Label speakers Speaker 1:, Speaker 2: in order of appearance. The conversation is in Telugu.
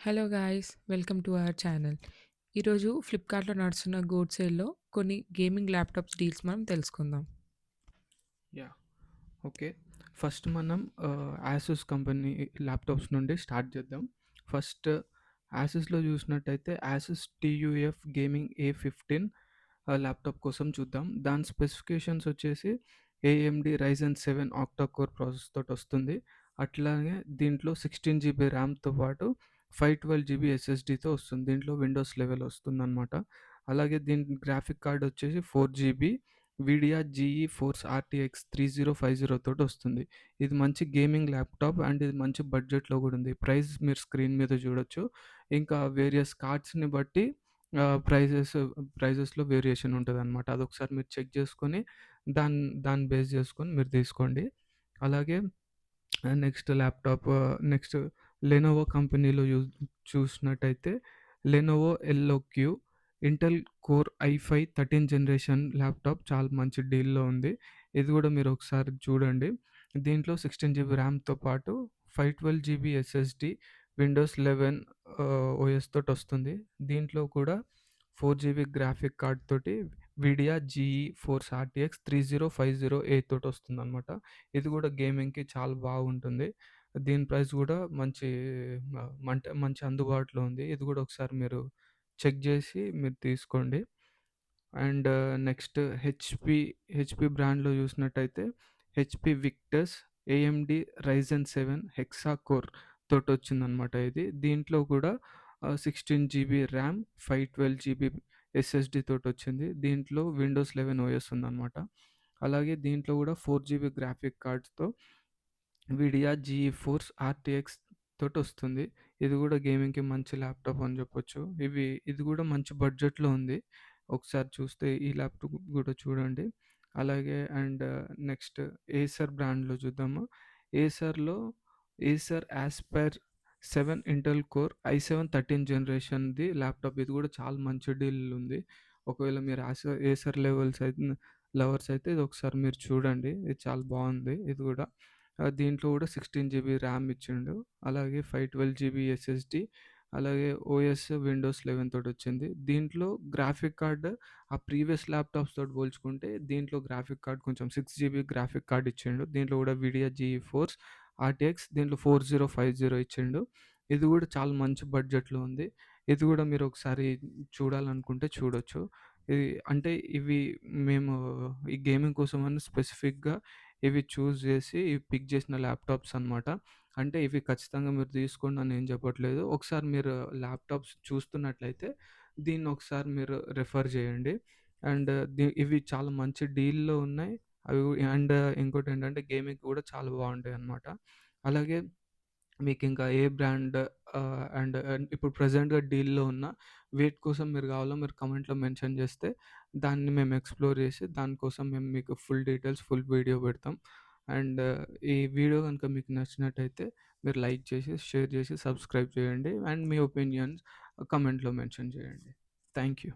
Speaker 1: Hello guys, welcome to our channel. ఈరోజు ఫ్లిప్కార్ట్‌లో నడుస్తున్న గోడ్ సేల్‌లో కొన్ని గేమింగ్ ల్యాప్‌టాప్స్ డీల్స్ మనం తెలుసుకుందాం.
Speaker 2: యాహ్! ఓకే. ఫస్ట్ మనం యాసూస్ కంపెనీ ల్యాప్‌టాప్స్ నుండి స్టార్ట్ చేద్దాం. ఫస్ట్ యాసూస్‌లో చూసినట్టయితే యాసూస్ టీయూఎఫ్ గేమింగ్ ఏ15 ల్యాప్‌టాప్ కోసం చూద్దాం. దాని స్పెసిఫికేషన్స్ వచ్చేసి AMD Ryzen 7 octa core process తోటొస్తుంది. అట్లాగే దీంట్లో 16 జీబీ ర్యామ్‌తో పాటు 512 జీబీ ఎస్ఎస్‌డీతో వస్తుంది. దీంట్లో విండోస్ లెవెల్ వస్తుందనమాట. అలాగే దీని గ్రాఫిక్ కార్డ్ వచ్చేసి 4 జీబీ వీడియా జీఈ ఫోర్స్ ఆర్టీఎక్స్ 3050 తోటొస్తుంది. ఇది మంచి గేమింగ్ ల్యాప్‌టాప్ అండ్ ఇది మంచి బడ్జెట్‌లో గూడా ఉంది. ప్రైస్ మీరు స్క్రీన్ మీద చూడొచ్చు. ఇంకా వేరియస్ కార్డ్స్‌ని బట్టి ప్రైజెస్‌లో వేరియేషన్ ఉంటదనమాట. అదొకసారి మీరు చెక్ చేసుకొని దాన్ని బేస్ చేసుకొని మీరు తీసుకోండి. అలాగే నెక్స్ట్ లెనోవో కంపెనీలో చూసినట్టయితే Lenovo LOQ Intel core i five 13 generation laptop చాలా మంచి డీల్‌లో ఉంది. ఇది గూడా మీరు ఒకసారి చూడండి. దీంట్లో 16 జీబీ ర్యామ్‌తో పాటు 512 జీబీ ఎస్ఎస్‌డీ, విండోస్ 11 ఓఎస్ తోటొస్తుంది. దీంట్లో కూడా 4 జీబీ గ్రాఫిక్ కార్డ్ తోటి వీడియా జీఈ ఫోర్స్ ఆర్టీఎక్స్ 3050 తోటొస్తుందనమాట. ఇది గూడా గేమింగ్‌కి చాలా బాగుంటుంది. దీని ప్రైస్ గూడా మంచి అందుబాటులో ఉంది. ఇది గూడా ఒకసారి మీరు చెక్ జేసి మీరు తీసుకోండి. అండ్ నెక్స్ట్ హెచ్‌పీ బ్రాండ్‌లో చూసినట్టయితే HP Victus AMD Ryzen 7 hexa core తోటొచ్చిందనమాట ఇది. దీంట్లో కూడా 16 జీబీ ర్యామ్, 512 జీబీ ఎస్ఎస్‌డీ తోటొచ్చింది. దీంట్లో విండోస్ 11 ఓఎస్ ఉందనమాట. అలాగే దీంట్లో కూడా 4 జీబీ గ్రాఫిక్ కార్డ్స్‌తో వీడియా జీఈ ఫోర్స్ ఆర్టీఎక్స్ తోటొస్తుంది. ఇది గూడా గేమింగ్‌కి మంచి ల్యాప్‌టాప్ అని జెప్పొచ్చు. ఇది గూడా మంచి బడ్జెట్‌లో ఉంది. ఒకసారి చూస్తే ఈ ల్యాప్‌టాప్ గూడా చూడండి. అలాగే నెక్స్ట్ ఏసర్ బ్రాండ్‌లో చూద్దాము. ఏసర్‌లో ఏసర్ యాస్పెర్ 7 ఇంటెల్ కోర్ ఐ7 13 జనరేషన్‌ది ల్యాప్‌టాప్. ఇది గూడా చాలా మంచి డీల్ ఉంది. ఒకవేళ మీరు ఏసర్ లవర్స్ అయితే ఇదొకసారి మీరు చూడండి. ఇది చాలా బావుంది ఇది గూడా. దీంట్లో గూడా 16 జీబీ ర్యామ్ ఇచ్చిండు. అలాగే 512 జీబీ ఎస్ఎస్‌డీ, అలాగే ఓఎస్ విండోస్ 11 తోటొచ్చింది. దీంట్లో గ్రాఫిక్ కార్డ్ ప్రీవియస్ ల్యాప్‌టాప్స్ తోటి పోల్చుకుంటే దీంట్లో గ్రాఫిక్ కార్డ్ కొంచెం 6 జీబీ గ్రాఫిక్ కార్డ్ ఇచ్చిండు. దీంట్లో గూడా వీడియా జీఈ ఫోర్స్ ఆర్టీఎక్స్ దీంట్లో 4050 ఇచ్చిండు. ఇది గూడా చాలా మంచి బడ్జెట్‌లో ఉంది. ఇది గూడా మీరు ఒకసారి చూడాలనుకుంటే చూడొచ్చు. ఇది అంటే ఇవి మేము ఈ గేమింగ్ కోసమని స్పెసిఫిక్‌గా ఇవి చూజ్ జేసి ఇవి పిక్ జేసిన ల్యాప్‌టాప్స్ అనమాట. అంటే ఇవి ఖచ్చితంగా మీరు తీసుకోండి అని ఏం చెప్పట్లేదు. ఒకసారి మీరు ల్యాప్‌టాప్స్ చూస్తున్నట్లయితే దీన్నొకసారి మీరు రిఫర్ జేయండి. అండ్ ఇవి చాలా మంచి డీల్‌లో ఉన్నాయి. అండ్ ఇంకోటేంటంటే గేమింగ్‌కి గూడా చాలా బావుంటాయన్నమాట. అలాగే మీకింకా ఏ బ్రాండ్ అండ్ ఇప్పుడు ప్రెజెంట్‌గా డీల్‌లో ఉన్న వేటి కోసం మీరు కావాలో మీరు కామెంట్‌లో మెన్షన్ చేస్తే దాన్ని మేము ఎక్స్‌ప్లోర్ చేసి దానికోసం మేము మీకు ఫుల్ డీటెయిల్స్, ఫుల్ వీడియో పెడతాం. అండ్ ఈ వీడియో గనుక మీకు నచ్చినట్టయితే మీరు లైక్ చేసి, షేర్ చేసి, సబ్స్క్రైబ్ చేయండి. అండ్ మీ ఒపీనియన్స్ కామెంట్‌లో మెన్షన్ చేయండి. Thank you.